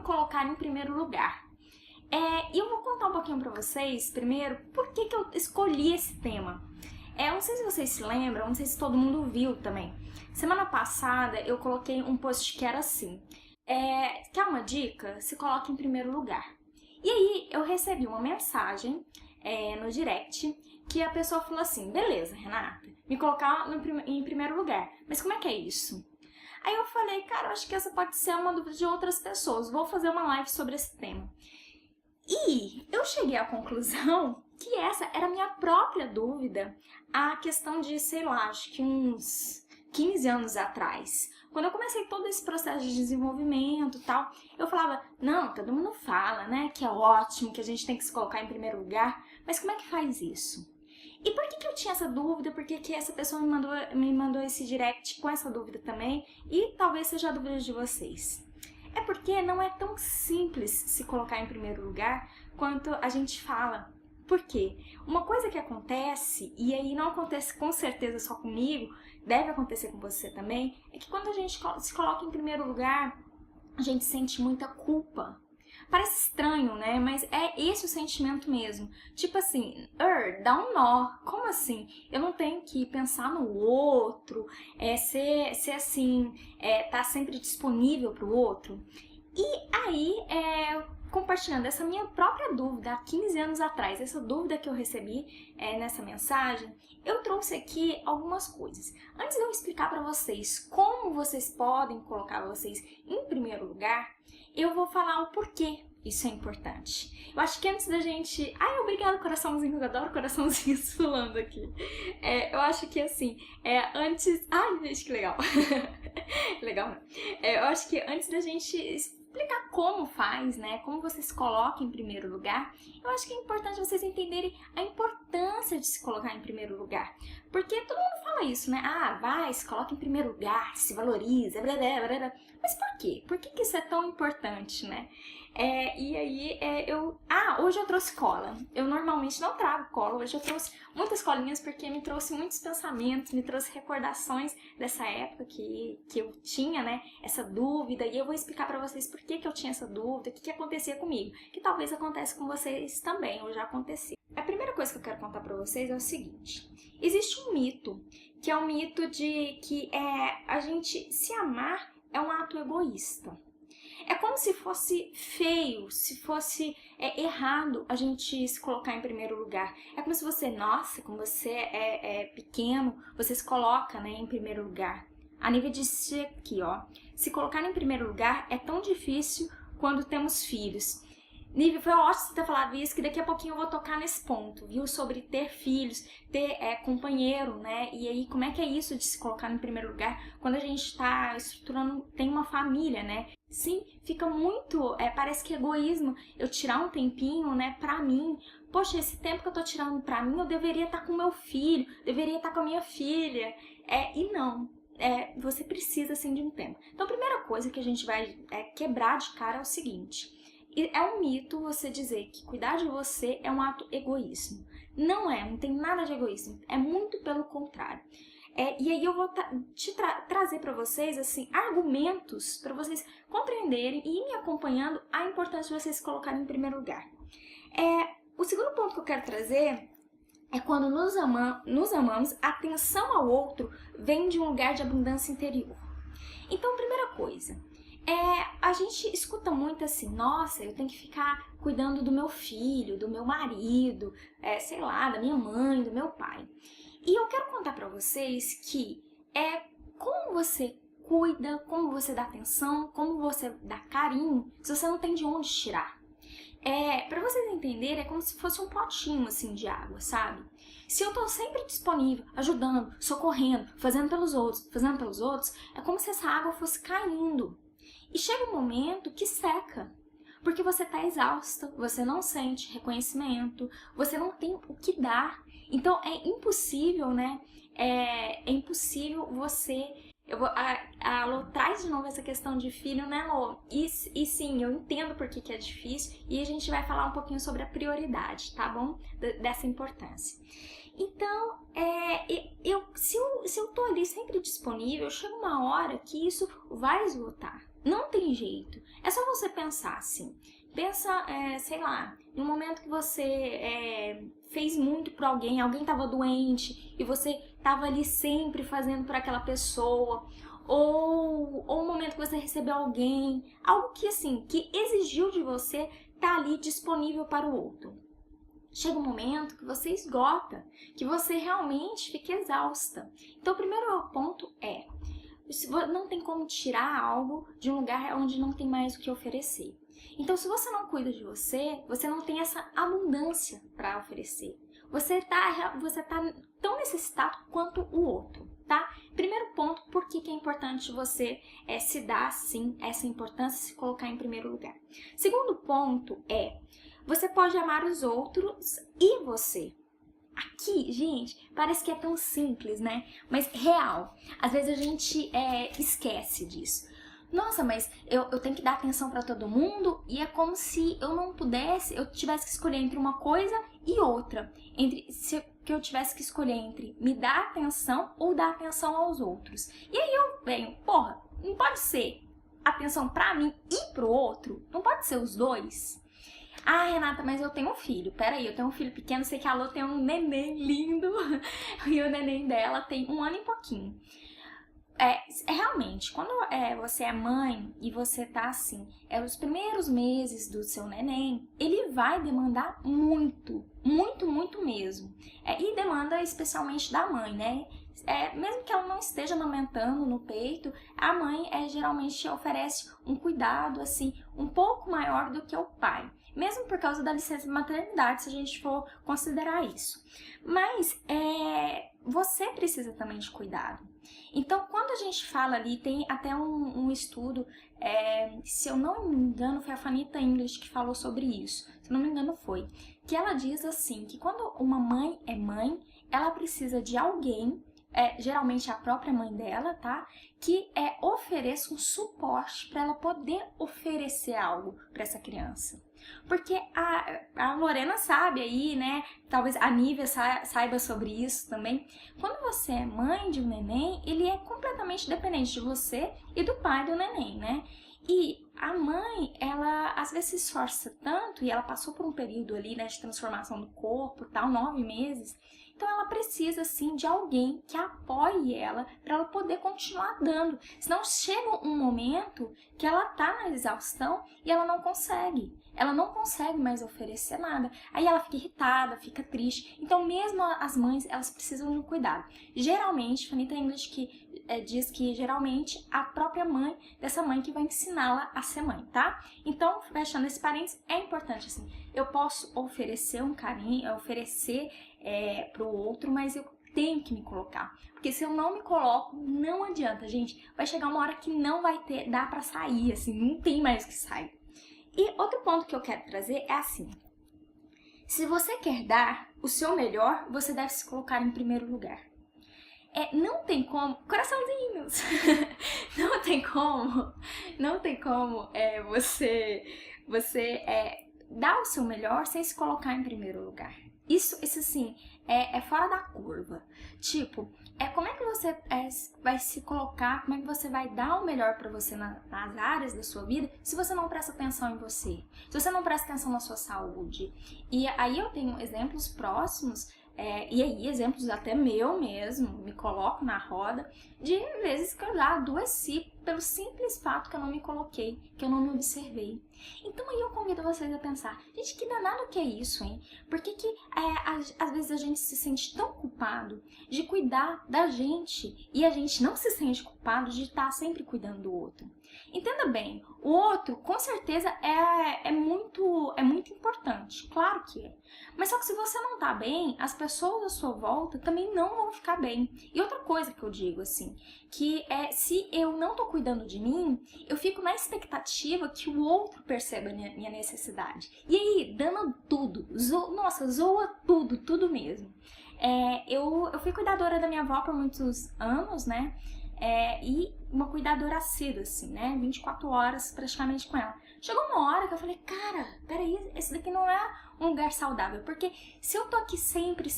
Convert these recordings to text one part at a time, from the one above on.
me colocar em primeiro lugar. E eu vou contar um pouquinho pra vocês, primeiro, por que eu escolhi esse tema. Eu não sei se vocês se lembram, não sei se todo mundo viu também. Semana passada eu coloquei um post que era assim, quer uma dica? Se coloque em primeiro lugar. E aí eu recebi uma mensagem no direct que a pessoa falou assim, beleza, Renata, me colocar em primeiro lugar, mas como é que é isso? Aí eu falei, cara, eu acho que essa pode ser uma dúvida de outras pessoas, vou fazer uma live sobre esse tema. E eu cheguei à conclusão que essa era a minha própria dúvida, a questão de, sei lá, acho que uns 15 anos atrás. Quando eu comecei todo esse processo de desenvolvimento e tal, eu falava, não, todo mundo fala, né, que é ótimo, que a gente tem que se colocar em primeiro lugar, mas como é que faz isso? E por que eu tinha essa dúvida? Por que essa pessoa me mandou esse direct com essa dúvida também? E talvez seja a dúvida de vocês. É porque não é tão simples se colocar em primeiro lugar quanto a gente fala. Por quê? Uma coisa que acontece, e aí não acontece com certeza só comigo, deve acontecer com você também, é que quando a gente se coloca em primeiro lugar, a gente sente muita culpa. Parece estranho, né? Mas é esse o sentimento mesmo. Tipo assim, dá um nó. Como assim? Eu não tenho que pensar no outro, ser assim, tá sempre disponível pro outro. E aí, compartilhando essa minha própria dúvida há 15 anos atrás, essa dúvida que eu recebi nessa mensagem, eu trouxe aqui algumas coisas. Antes de eu explicar para vocês como vocês podem colocar vocês em primeiro lugar, eu vou falar o porquê isso é importante. Eu acho que antes da gente... Ai, obrigada, coraçãozinho, eu adoro coraçãozinhos pulando aqui. Eu acho que assim, antes... Ai, gente, que legal. Legal, né? Eu acho que antes da gente explicar como faz, né, como você se coloca em primeiro lugar, eu acho que é importante vocês entenderem a importância de se colocar em primeiro lugar. Porque todo mundo fala isso, né? Ah, vai, se coloca em primeiro lugar, se valoriza, blá, blá, blá, blá. Mas por quê? Por que isso é tão importante, né? E aí, hoje eu trouxe cola. Eu normalmente não trago cola, hoje eu trouxe muitas colinhas porque me trouxe muitos pensamentos, me trouxe recordações dessa época que eu tinha, né, essa dúvida, e eu vou explicar pra vocês por que eu tinha essa dúvida, o que acontecia comigo, que talvez aconteça com vocês também, ou já aconteceu. A primeira coisa que eu quero contar pra vocês é o seguinte, existe um mito, que é o mito de que a gente se amar é um ato egoísta. É como se fosse feio, se fosse errado a gente se colocar em primeiro lugar. É como se você, nossa, como você é pequeno, você se coloca, né, em primeiro lugar. A nível de ser aqui, ó, se colocar em primeiro lugar é tão difícil quando temos filhos. Nível, foi ótimo você ter falado isso, que daqui a pouquinho eu vou tocar nesse ponto, viu? Sobre ter filhos, ter companheiro, né? E aí, como é que é isso de se colocar em primeiro lugar quando a gente está estruturando, tem uma família, né? Sim, fica muito, parece que é egoísmo eu tirar um tempinho, né, pra mim. Poxa, esse tempo que eu tô tirando pra mim, eu deveria estar com meu filho, deveria estar com a minha filha. E não. Você precisa, sim, de um tempo. Então, a primeira coisa que a gente vai quebrar de cara é o seguinte... É um mito você dizer que cuidar de você é um ato egoísmo. Não tem nada de egoísmo, é muito pelo contrário. E aí eu vou trazer para vocês assim, argumentos para vocês compreenderem e ir me acompanhando a importância de vocês se colocarem em primeiro lugar. O segundo ponto que eu quero trazer é quando nos amamos, a atenção ao outro vem de um lugar de abundância interior. Então, primeira coisa... a gente escuta muito assim, nossa, eu tenho que ficar cuidando do meu filho, do meu marido, sei lá, da minha mãe, do meu pai. E eu quero contar pra vocês que como você cuida, como você dá atenção, como você dá carinho, se você não tem de onde tirar. Pra vocês entenderem, é como se fosse um potinho assim de água, sabe? Se eu tô sempre disponível, ajudando, socorrendo, fazendo pelos outros, é como se essa água fosse caindo. E chega um momento que seca, porque você está exausta, você não sente reconhecimento, você não tem o que dar. Então é impossível, né? É impossível você... A Lô traz de novo essa questão de filho, né, Lô? E sim, eu entendo por que é difícil e a gente vai falar um pouquinho sobre a prioridade, tá bom? Dessa importância. Então, se eu tô ali sempre disponível, chega uma hora que isso vai esgotar. Não tem jeito. É só você pensar assim. Pensa, sei lá, no momento que você fez muito por alguém, alguém estava doente e você estava ali sempre fazendo por aquela pessoa. Ou um momento que você recebeu alguém, algo que assim, que exigiu de você estar ali disponível para o outro. Chega um momento que você esgota, que você realmente fica exausta. Então o primeiro ponto não tem como tirar algo de um lugar onde não tem mais o que oferecer. Então, se você não cuida de você, você não tem essa abundância para oferecer. Você tá tão necessitado quanto o outro, tá? Primeiro ponto, por que é importante você se dar, sim, essa importância, se colocar em primeiro lugar. Segundo ponto você pode amar os outros e você. Aqui, gente, parece que é tão simples, né? Mas real. Às vezes a gente esquece disso. Nossa, mas eu tenho que dar atenção pra todo mundo e é como se eu tivesse que escolher entre uma coisa e outra. Que eu tivesse que escolher entre me dar atenção ou dar atenção aos outros. E aí eu venho, não pode ser atenção pra mim e pro outro? Não pode ser os dois? Ah, Renata, mas eu tenho um filho. Peraí, eu tenho um filho pequeno, sei que a Lô tem um neném lindo e o neném dela tem 1 ano e pouquinho. Realmente, quando você é mãe e você tá assim, os primeiros meses do seu neném, ele vai demandar muito, muito, muito mesmo. E demanda especialmente da mãe, né? Mesmo que ela não esteja amamentando no peito, a mãe geralmente oferece um cuidado assim um pouco maior do que o pai. Mesmo por causa da licença de maternidade, se a gente for considerar isso. Mas você precisa também de cuidado. Então, quando a gente fala ali, tem até um estudo, se eu não me engano, foi a Fanita English que falou sobre isso. Se eu não me engano, foi. Que ela diz assim, que quando uma mãe é mãe, ela precisa de alguém, geralmente a própria mãe dela, tá? Que ofereça um suporte para ela poder oferecer algo para essa criança. Porque a Lorena sabe aí, né? Talvez a Nívia saiba sobre isso também. Quando você é mãe de um neném, ele é completamente dependente de você e do pai do neném, né? E a mãe, ela às vezes se esforça tanto, e ela passou por um período ali, né, de transformação do corpo, tal, 9 meses. Então ela precisa, sim, de alguém que apoie ela para ela poder continuar dando. Senão chega um momento que ela tá na exaustão e ela não consegue. Ela não consegue mais oferecer nada. Aí ela fica irritada, fica triste. Então mesmo as mães, elas precisam de um cuidado. Geralmente, Fanita English diz que geralmente a própria mãe dessa mãe que vai ensiná-la a ser mãe, tá? Então, fechando esse parênteses, é importante assim, eu posso oferecer um carinho, oferecer pro outro, mas eu tenho que me colocar. Porque se eu não me coloco, não adianta, gente. Vai chegar uma hora que não vai dar pra sair, assim, não tem mais o que sair. E outro ponto que eu quero trazer é assim, se você quer dar o seu melhor, você deve se colocar em primeiro lugar. Não tem como, coraçãozinhos, não tem como você dar o seu melhor sem se colocar em primeiro lugar. Isso assim, é fora da curva. Tipo, como é que você vai se colocar, como é que você vai dar o melhor pra você nas áreas da sua vida se você não presta atenção em você, se você não presta atenção na sua saúde. E aí eu tenho exemplos próximos, e aí exemplos até meu mesmo, me coloco na roda, de vezes que eu já adoeci pelo simples fato que eu não me coloquei, que eu não me observei. Então aí eu convido vocês a pensar, gente, que danado que é isso, hein? Por que às vezes a gente se sente tão culpado de cuidar da gente e a gente não se sente culpado de estar sempre cuidando do outro? Entenda bem, o outro com certeza é muito importante, claro que é. Mas só que se você não tá bem, as pessoas à sua volta também não vão ficar bem. E outra coisa que eu digo assim, que se eu não tô cuidando de mim, eu fico na expectativa que o outro perceba a minha necessidade. E aí, dando tudo, zoa tudo mesmo. Eu fui cuidadora da minha avó por muitos anos, né? E uma cuidadora assídua, assim, né? 24 horas praticamente com ela. Chegou uma hora que eu falei, cara, peraí, esse daqui não é um lugar saudável. Porque se eu tô aqui sempre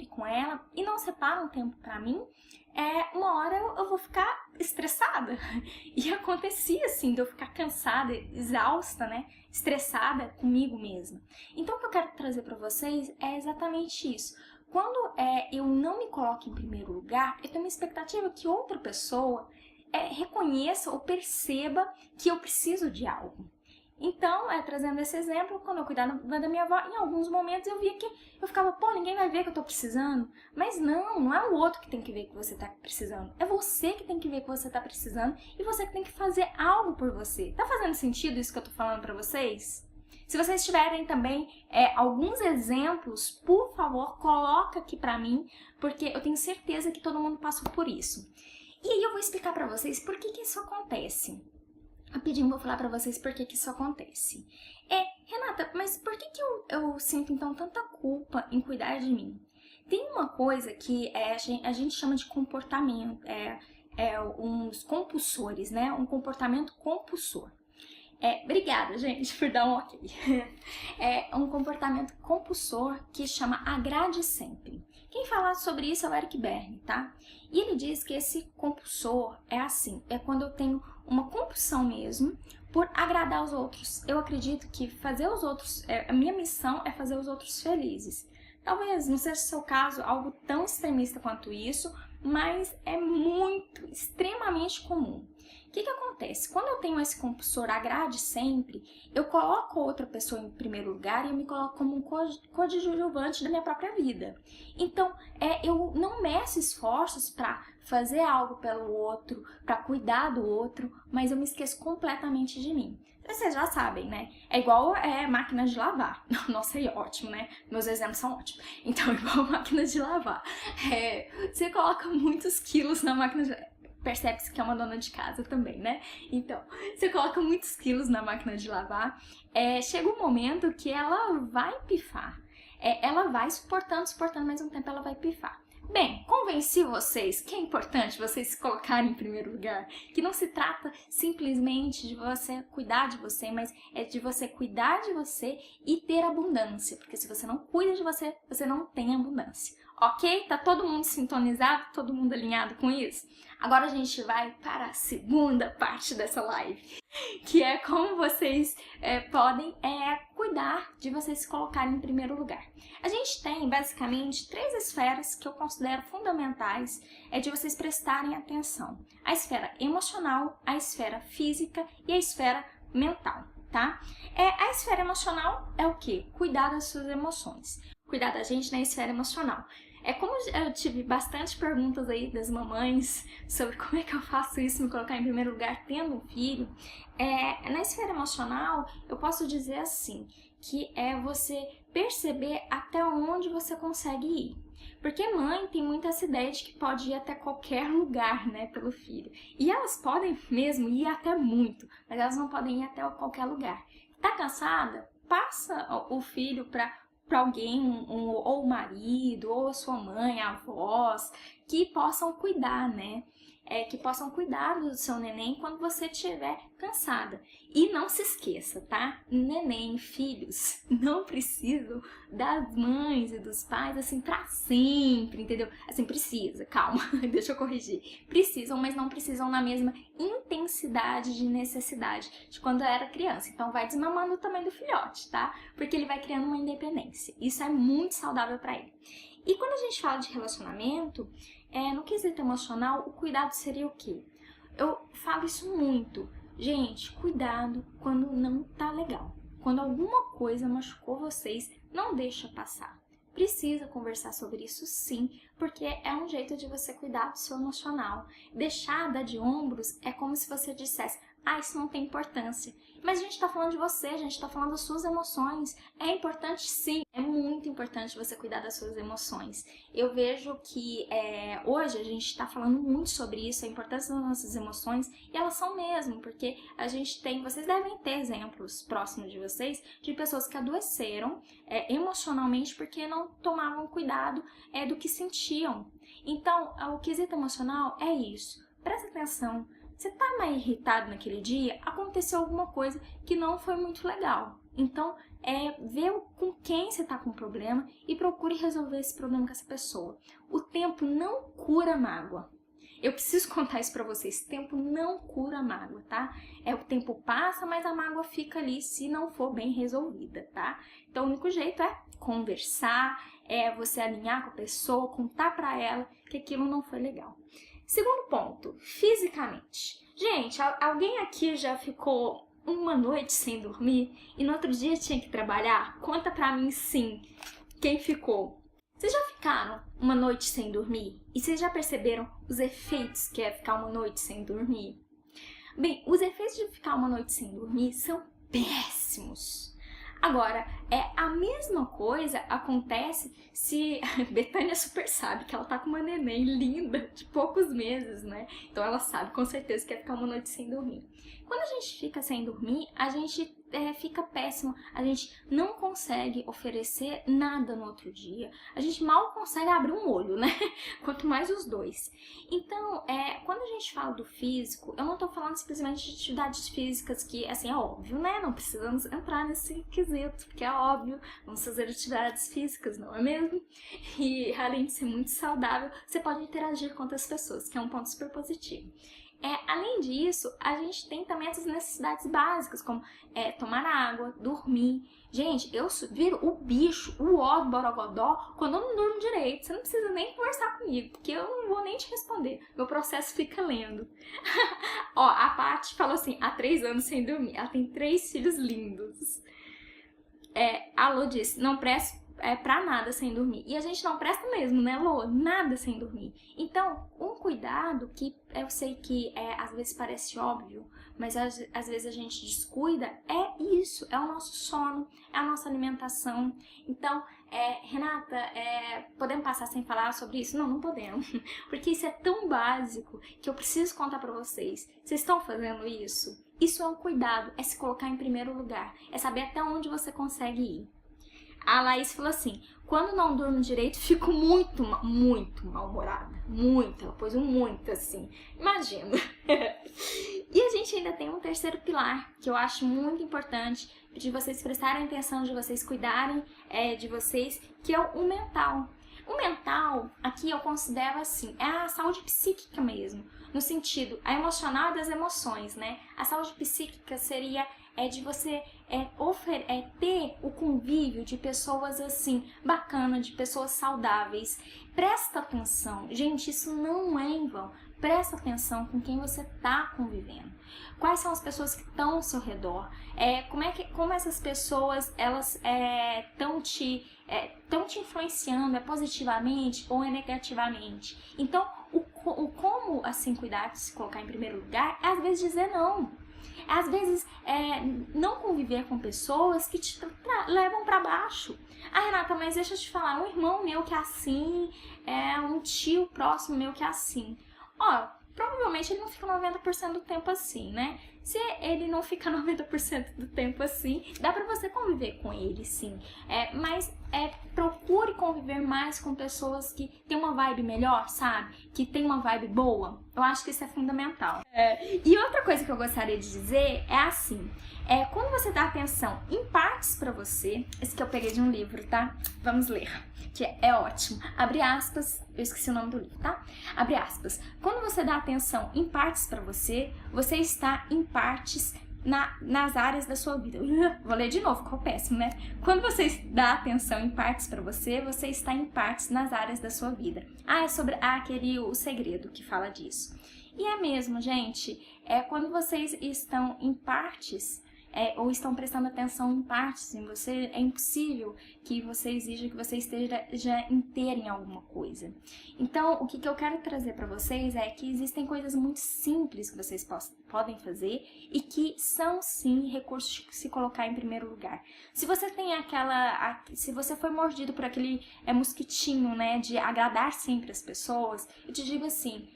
com ela e não separo um tempo pra mim, uma hora eu vou ficar estressada. E acontecia assim, de eu ficar cansada, exausta, né? Estressada comigo mesma. Então o que eu quero trazer para vocês é exatamente isso. Quando eu não me coloco em primeiro lugar, eu tenho uma expectativa que outra pessoa reconheça ou perceba que eu preciso de algo. Então, trazendo esse exemplo, quando eu cuidava da minha avó, em alguns momentos eu via que eu ficava, pô, ninguém vai ver que eu tô precisando. Mas não é o outro que tem que ver que você tá precisando. É você que tem que ver que você tá precisando e você que tem que fazer algo por você. Tá fazendo sentido isso que eu tô falando pra vocês? Se vocês tiverem também alguns exemplos, por favor, coloca aqui pra mim, porque eu tenho certeza que todo mundo passou por isso. E aí eu vou explicar pra vocês por que isso acontece. Rapidinho vou falar pra vocês por que isso acontece. Renata, mas por que eu sinto então tanta culpa em cuidar de mim? Tem uma coisa que a gente chama de comportamento, uns compulsores, né? Um comportamento compulsor. Obrigada, gente, por dar um ok. É um comportamento compulsor que chama agrade sempre. Quem fala sobre isso é o Eric Berne, tá? E ele diz que esse compulsor é assim, é quando eu tenho uma compulsão mesmo por agradar os outros. Eu acredito que fazer os outros, a minha missão é fazer os outros felizes. Talvez não seja o seu caso algo tão extremista quanto isso, mas é muito, extremamente comum. O que acontece? Quando eu tenho esse compulsor agrade sempre, eu coloco outra pessoa em primeiro lugar e eu me coloco como um coadjuvante da minha própria vida. Então, eu não meço esforços para fazer algo pelo outro, para cuidar do outro, mas eu me esqueço completamente de mim. Vocês já sabem, né? É igual máquina de lavar. Nossa, é ótimo, né? Meus exemplos são ótimos. Então, igual máquina de lavar. Você coloca muitos quilos na máquina de lavar. Percebe-se que é uma dona de casa também, né? Então, você coloca muitos quilos na máquina de lavar, chega um momento que ela vai pifar. Ela vai suportando, mas um tempo ela vai pifar. Bem, convenci vocês que é importante vocês se colocarem em primeiro lugar, que não se trata simplesmente de você cuidar de você, mas é de você cuidar de você e ter abundância, porque se você não cuida de você, você não tem abundância. Ok? Tá todo mundo sintonizado? Todo mundo alinhado com isso? Agora a gente vai para a segunda parte dessa live, que é como vocês podem cuidar de vocês se colocarem em primeiro lugar. A gente tem basicamente 3 esferas que eu considero fundamentais de vocês prestarem atenção. A esfera emocional, a esfera física e a esfera mental, tá? A esfera emocional é o quê? Cuidar das suas emoções. Cuidar da gente na esfera emocional. Como eu tive bastante perguntas aí das mamães sobre como é que eu faço isso, me colocar em primeiro lugar tendo um filho, na esfera emocional eu posso dizer assim, que é você perceber até onde você consegue ir. Porque mãe tem muito essa ideia de que pode ir até qualquer lugar, né, pelo filho. E elas podem mesmo ir até muito, mas elas não podem ir até qualquer lugar. Tá cansada? Passa o filho para alguém, ou o marido, ou a sua mãe, a avós, que possam cuidar, né? Que possam cuidar do seu neném quando você estiver cansada. E não se esqueça, tá? Neném, filhos, não precisam das mães e dos pais, assim, pra sempre, entendeu? Assim, precisa, calma, deixa eu corrigir. Precisam, mas não precisam na mesma intensidade de necessidade de quando eu era criança. Então, vai desmamando também do filhote, tá? Porque ele vai criando uma independência. Isso é muito saudável pra ele. E quando a gente fala de relacionamento, no quesito emocional, o cuidado seria o quê? Eu falo isso muito. Gente, cuidado quando não tá legal. Quando alguma coisa machucou vocês, não deixa passar. Precisa conversar sobre isso sim, porque é um jeito de você cuidar do seu emocional. Deixar dar de ombros é como se você dissesse, isso não tem importância. Mas a gente tá falando de você, a gente tá falando das suas emoções. É importante sim, é muito importante você cuidar das suas emoções. Eu vejo que hoje a gente tá falando muito sobre isso, a importância das nossas emoções, e elas são mesmo, porque a gente tem, vocês devem ter exemplos próximos de vocês, de pessoas que adoeceram emocionalmente porque não tomavam cuidado do que sentiam. Então, o quesito emocional é isso. Presta atenção. Você tá mais irritado naquele dia, aconteceu alguma coisa que não foi muito legal. Então, vê com quem você tá com problema e procure resolver esse problema com essa pessoa. O tempo não cura mágoa. Eu preciso contar isso pra vocês, tempo não cura mágoa, tá? O tempo passa, mas a mágoa fica ali se não for bem resolvida, tá? Então o único jeito é conversar, é você alinhar com a pessoa, contar pra ela que aquilo não foi legal. Segundo ponto, fisicamente. Gente, alguém aqui já ficou uma noite sem dormir e no outro dia tinha que trabalhar? Conta pra mim sim, quem ficou? Vocês já ficaram uma noite sem dormir? E vocês já perceberam os efeitos que é ficar uma noite sem dormir? Bem, os efeitos de ficar uma noite sem dormir são péssimos. Agora, a mesma coisa acontece se... Betânia super sabe que ela tá com uma neném linda de poucos meses, né? Então ela sabe com certeza que é ficar uma noite sem dormir. Quando a gente fica sem dormir, a gente fica péssimo, a gente não consegue oferecer nada no outro dia, a gente mal consegue abrir um olho, né? Quanto mais os dois. Então, quando a gente fala do físico, eu não tô falando simplesmente de atividades físicas que, assim, é óbvio, né? Não precisamos entrar nesse quesito, porque é óbvio, vamos fazer atividades físicas, não é mesmo? E, além de ser muito saudável, você pode interagir com outras pessoas, que é um ponto super positivo. Além disso, a gente tem também essas necessidades básicas, como tomar água, dormir. Gente, eu viro o bicho, o ó do borogodó, quando eu não durmo direito. Você não precisa nem conversar comigo, porque eu não vou nem te responder. Meu processo fica lendo. Ó, a Paty falou assim, há 3 anos sem dormir. Ela tem 3 filhos lindos. A Lô disse, não presto pra nada sem dormir. E a gente não presta mesmo, né, Lô? Nada sem dormir. Então, um cuidado que eu sei que às vezes parece óbvio, mas às vezes a gente descuida, é isso, é o nosso sono, é a nossa alimentação. Então, Renata, podemos passar sem falar sobre isso? Não, não podemos. Porque isso é tão básico que eu preciso contar pra vocês. Vocês estão fazendo isso? Isso é um cuidado, é se colocar em primeiro lugar, é saber até onde você consegue ir. A Laís falou assim, quando não durmo direito, fico muito mal-humorada. Muito, ela pôs um muito assim, imagina. E a gente ainda tem um terceiro pilar, que eu acho muito importante, de vocês prestarem atenção, de vocês cuidarem de vocês, que é o mental. O mental, aqui eu considero assim, é a saúde psíquica mesmo, no sentido, a emocional das emoções, né? A saúde psíquica seria de você ter o convívio de pessoas assim, bacana, de pessoas saudáveis. Presta atenção, gente, isso não é em vão. Presta atenção com quem você está convivendo. Quais são as pessoas que estão ao seu redor? Como essas pessoas elas estão te influenciando positivamente ou negativamente? Então, o como assim cuidar de se colocar em primeiro lugar é às vezes dizer não. Às vezes, não conviver com pessoas que te levam pra baixo. Ah, Renata, mas deixa eu te falar, um irmão meu que é assim, um tio próximo meu que é assim. Ó, provavelmente ele não fica 90% do tempo assim, né? Se ele não fica 90% do tempo assim, dá pra você conviver com ele, sim. Mas procure conviver mais com pessoas que têm uma vibe melhor, sabe? Que tem uma vibe boa. Eu acho que isso é fundamental. E outra coisa que eu gostaria de dizer é assim, quando você dá atenção em partes pra você, esse que eu peguei de um livro, tá? Vamos ler, que é ótimo. Abre aspas, eu esqueci o nome do livro, tá? Abre aspas. Quando você dá atenção em partes pra você, você está em partes nas áreas da sua vida. Vou ler de novo, ficou péssimo, né? Quando você dá atenção em partes pra você, você está em partes nas áreas da sua vida. É sobre O Segredo que fala disso. E é mesmo, gente, quando vocês estão em partes, ou estão prestando atenção em partes em você, é impossível que você exija que você esteja já inteira em alguma coisa. Então, o que eu quero trazer para vocês é que existem coisas muito simples que vocês podem fazer e que são, sim, recursos de se colocar em primeiro lugar. Se você tem se você foi mordido por aquele mosquitinho, né, de agradar sempre as pessoas, eu te digo assim,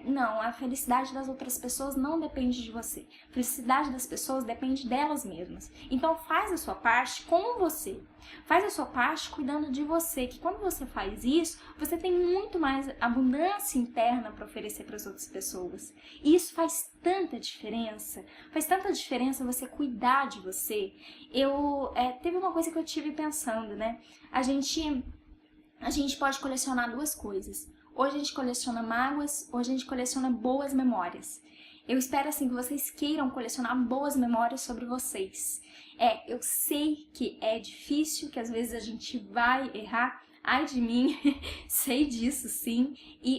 não, a felicidade das outras pessoas não depende de você. A felicidade das pessoas depende delas mesmas. Então faz a sua parte com você. Faz a sua parte cuidando de você, que quando você faz isso, você tem muito mais abundância interna para oferecer para as outras pessoas. E isso faz tanta diferença. Faz tanta diferença você cuidar de você. Teve uma coisa que eu tive pensando, né? A gente pode colecionar 2 coisas. hoje a gente coleciona mágoas, hoje a gente coleciona boas memórias. Eu espero assim que vocês queiram colecionar boas memórias sobre vocês. Eu sei que é difícil, que às vezes a gente vai errar. Ai de mim, sei disso sim,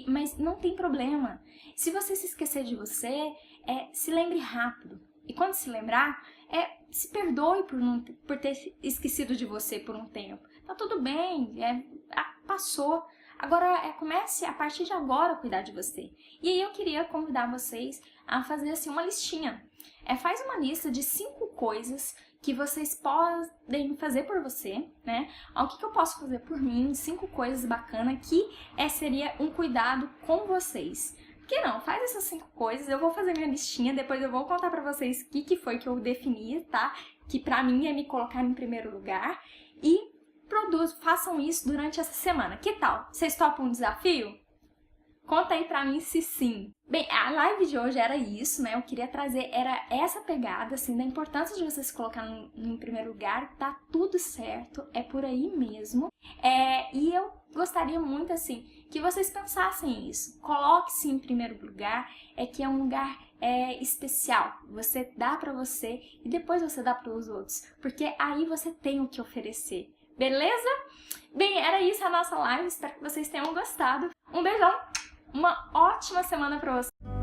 mas não tem problema. Se você se esquecer de você, se lembre rápido. E quando se lembrar, se perdoe por ter esquecido de você por um tempo. Tá tudo bem, passou. Agora, comece a partir de agora a cuidar de você. E aí eu queria convidar vocês a fazer assim uma listinha. Faz uma lista de 5 coisas que vocês podem fazer por você, né? O que eu posso fazer por mim, 5 coisas bacanas que seria um cuidado com vocês. Por que não? Faz essas 5 coisas, eu vou fazer minha listinha, depois eu vou contar pra vocês o que foi que eu defini, tá? Que pra mim é me colocar em primeiro lugar e façam isso durante essa semana. Que tal? Vocês topam um desafio? Conta aí pra mim se sim. Bem, a live de hoje era isso, né? Eu queria trazer, era essa pegada, assim, da importância de você se colocar em primeiro lugar. Tá tudo certo, é por aí mesmo. E eu gostaria muito, assim, que vocês pensassem isso. Coloque-se em primeiro lugar, que é um lugar especial. Você dá pra você e depois você dá para os outros. Porque aí você tem o que oferecer. Beleza? Bem, era isso a nossa live. Espero que vocês tenham gostado. Um beijão! Uma ótima semana pra vocês!